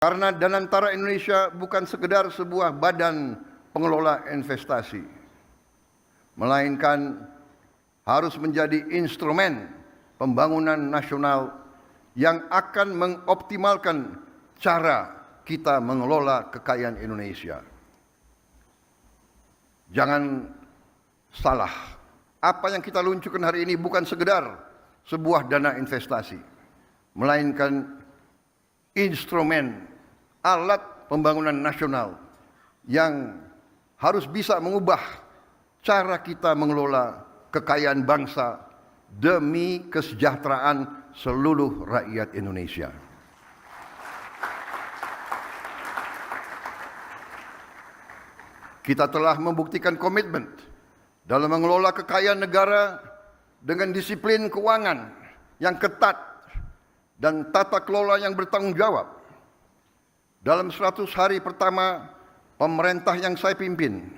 Karena Danantara Indonesia bukan sekedar sebuah badan pengelola investasi, melainkan harus menjadi instrumen pembangunan nasional yang akan mengoptimalkan cara kita mengelola kekayaan Indonesia. Jangan salah, apa yang kita luncurkan hari ini bukan sekedar sebuah dana investasi, melainkan instrumen alat pembangunan nasional yang harus bisa mengubah cara kita mengelola kekayaan bangsa demi kesejahteraan seluruh rakyat Indonesia. Kita telah membuktikan komitmen dalam mengelola kekayaan negara dengan disiplin keuangan yang ketat dan tata kelola yang bertanggung jawab. Dalam 100 hari pertama pemerintah yang saya pimpin,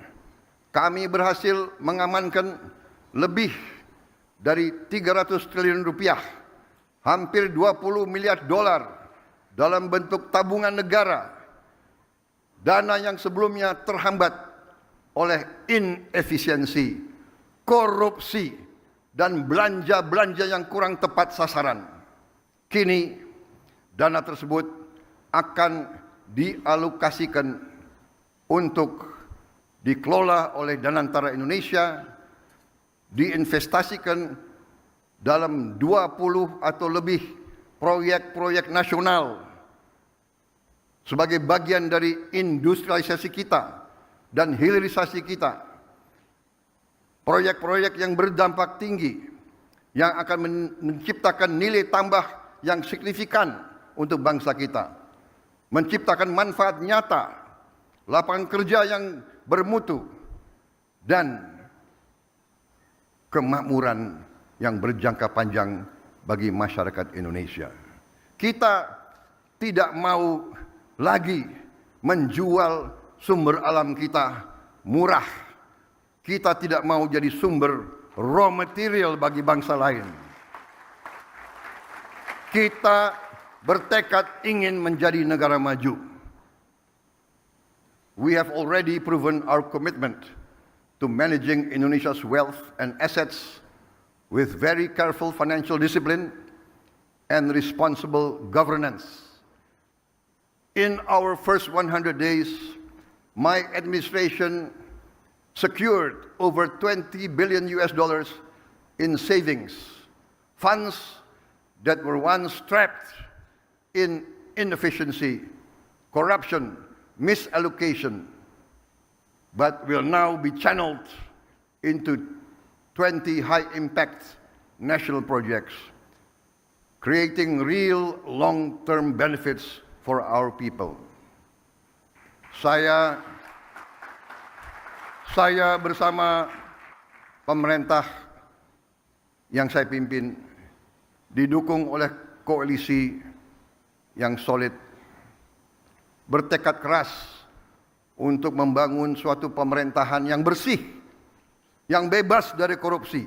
kami berhasil mengamankan lebih dari 300 triliun rupiah, hampir 20 miliar dolar dalam bentuk tabungan negara, dana yang sebelumnya terhambat oleh inefisiensi, korupsi, dan belanja-belanja yang kurang tepat sasaran. Kini dana tersebut akan dialokasikan untuk dikelola oleh Danantara Indonesia, diinvestasikan dalam 20 atau lebih proyek-proyek nasional sebagai bagian dari industrialisasi kita dan hilirisasi kita. Proyek-proyek yang berdampak tinggi yang akan menciptakan nilai tambah yang signifikan untuk bangsa kita, menciptakan manfaat nyata, lapangan kerja yang bermutu, dan kemakmuran yang berjangka panjang bagi masyarakat Indonesia. Kita tidak mau lagi menjual sumber alam kita murah. Kita tidak mau jadi sumber raw material bagi bangsa lain. Kita bertekad ingin menjadi negara maju. We have already proven our commitment to managing Indonesia's wealth and assets with very careful financial discipline and responsible governance. In our first 100 days, my administration secured over $20 billion in savings, funds that were once trapped in inefficiency, corruption, misallocation, but will now be channeled into 20 high-impact national projects, creating real long-term benefits for our people. Saya bersama pemerintah yang saya pimpin didukung oleh koalisi yang solid, bertekad keras untuk membangun suatu pemerintahan yang bersih, yang bebas dari korupsi.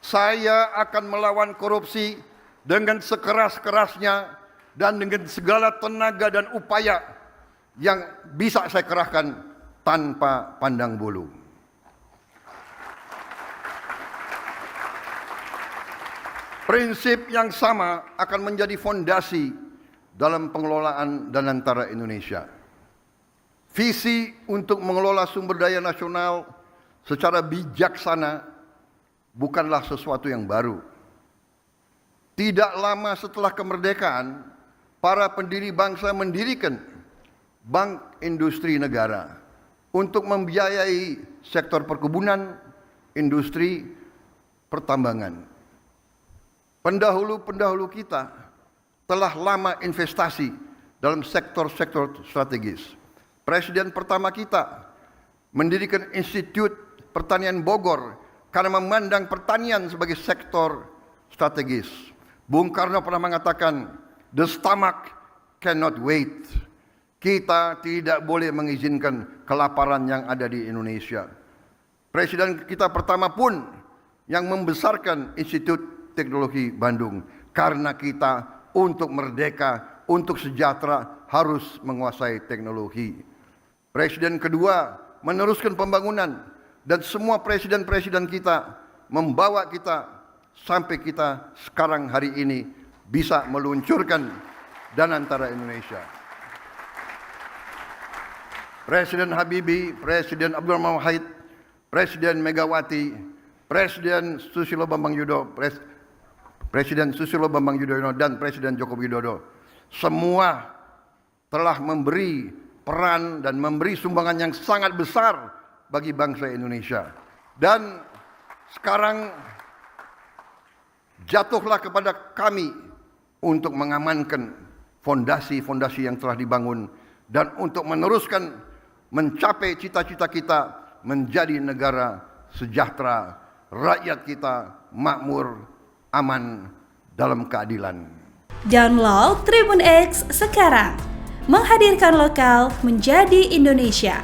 Saya akan melawan korupsi dengan sekeras-kerasnya dan dengan segala tenaga dan upaya yang bisa saya kerahkan tanpa pandang bulu. Prinsip yang sama akan menjadi fondasi dalam pengelolaan Danantara Indonesia. Visi untuk mengelola sumber daya nasional secara bijaksana bukanlah sesuatu yang baru. Tidak lama setelah kemerdekaan, para pendiri bangsa mendirikan Bank Industri Negara untuk membiayai sektor perkebunan, industri, pertambangan. Pendahulu-pendahulu kita telah lama investasi dalam sektor-sektor strategis. Presiden pertama kita mendirikan Institut Pertanian Bogor karena memandang pertanian sebagai sektor strategis. Bung Karno pernah mengatakan, "The stomach cannot wait." Kita tidak boleh mengizinkan kelaparan yang ada di Indonesia. Presiden kita pertama pun yang membesarkan Institut Teknologi Bandung karena kita untuk merdeka untuk sejahtera harus menguasai teknologi. Presiden kedua meneruskan pembangunan dan semua presiden-presiden kita membawa kita sampai kita sekarang hari ini bisa meluncurkan Danantara Indonesia. Presiden Habibie, Presiden Abdurrahman Wahid, Presiden Megawati, Presiden Susilo Bambang Yudhoyono, Presiden Susilo Bambang Yudhoyono dan Presiden Joko Widodo semua telah memberi peran dan memberi sumbangan yang sangat besar bagi bangsa Indonesia. Dan sekarang jatuhlah kepada kami untuk mengamankan fondasi-fondasi yang telah dibangun dan untuk meneruskan mencapai cita-cita kita menjadi negara sejahtera, rakyat kita makmur, aman, dalam keadilan. Download Tribun X sekarang, menghadirkan lokal menjadi Indonesia.